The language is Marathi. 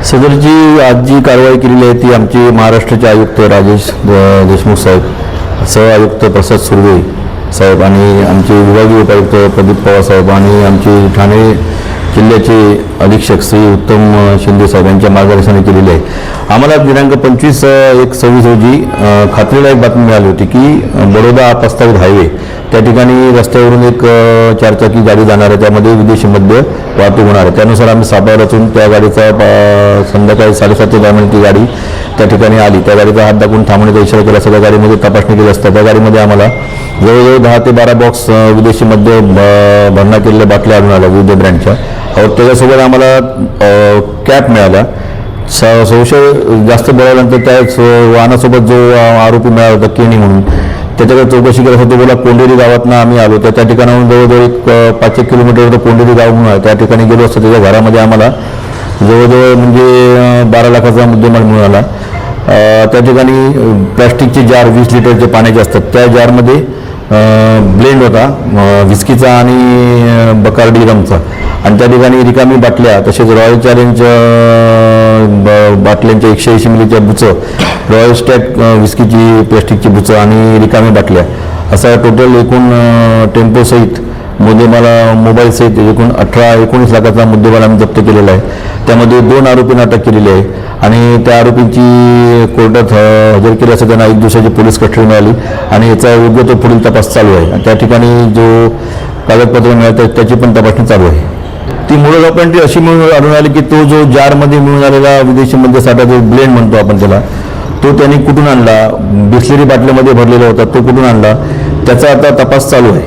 सदरची आज जी कारवाई केलेली आहे ती आमचे महाराष्ट्राचे आयुक्त राजेश देशमुख साहेब, सह आयुक्त प्रसाद सुर्वे साहेब आणि आमचे विभागीय उपायुक्त प्रदीप पवार साहेब आणि आमचे ठाणे जिल्ह्याचे अधीक्षक श्री उत्तम शिंदे साहेब यांच्या मार्गदर्शनाने केलेली आहे. आम्हाला दिनांक 25/1/26 रोजी खात्रीलायक बातमी मिळाली होती की बडोदा प्रस्तावित हायवे त्या ठिकाणी रस्त्यावरून एक 4 चाकी गाडी जाणार आहे, त्यामध्ये विदेशी मद्य वाहतूक होणार आहे. त्यानुसार आम्ही सापळा रचून त्या गाडीचा संध्याकाळी 7:30 दरम्यान ती गाडी त्या ठिकाणी आली. त्या गाडीचा हात दाखवून थांबण्याचा इशारा केला. सगळ्या गाडीमध्ये तपासणी केली असता त्या गाडीमध्ये आम्हाला जवळजवळ 10 ते 12 बॉक्स विदेशी मद्य भरणा केलेल्या बाटल्या आढळून आल्या विविध ब्रँडच्या. त्याच्यासोबत आम्हाला कॅप मिळाला. संशय जास्त बळाल्यानंतर त्याच वाहनासोबत जो आरोपी मिळाला होता केणी म्हणून, त्याच्याकडे चौकशी करत होतो. बोला कोंडेरी गावातनं आम्ही आलो. त्या ठिकाणाहून जवळजवळ एक 5-1 किलोमीटर कोंडेरी गाव म्हणून आहे. त्या ठिकाणी गेलो असतो. त्याच्या घरामध्ये आम्हाला जवळजवळ म्हणजे 12 लाखाचा मुद्देमाल मिळून आला. त्या ठिकाणी प्लॅस्टिकचे जार 20 लिटरचे पाण्याचे असतात, त्या जारमध्ये ब्लेंड होता विस्कीचा आणि बकार्डी रमचा. आणि त्या ठिकाणी रिकामी बाटल्या, तसेच रॉयल चॅलेंज बाटल्यांच्या 180 मिलीच्या बुचं, रॉयल स्टॅग विस्कीची प्लॅस्टिकची बुचं आणि रिकामी बाटल्या, असा टोटल एकूण टेम्पोसहित मुद्देमाला मोबाईल सहित एकूण 18-19 लाखाचा मुद्देमाल आम्ही जप्त केलेला आहे. त्यामध्ये 2 आरोपींना अटक केलेली आहे आणि त्या आरोपींची कोर्टात हजर केली असता त्यांना 1 दिवसाची पोलीस कस्टडी मिळाली आणि याचा योग्य तो पुढील तपास चालू आहे. आणि त्या ठिकाणी जो कागदपत्र मिळतात त्याची पण तपासणी चालू आहे. ती मूळ आपण अशी मिळून आढळून आली की तो जो जारमध्ये मिळून आलेला विदेशी मद्य साठा जो ब्लेंड म्हणतो आपण त्याला, तो त्यांनी कुठून आणला, बिस्लेरी बाटल्यामध्ये भरलेला होता, तो कुठून आणला, त्याचा आता तपास चालू आहे.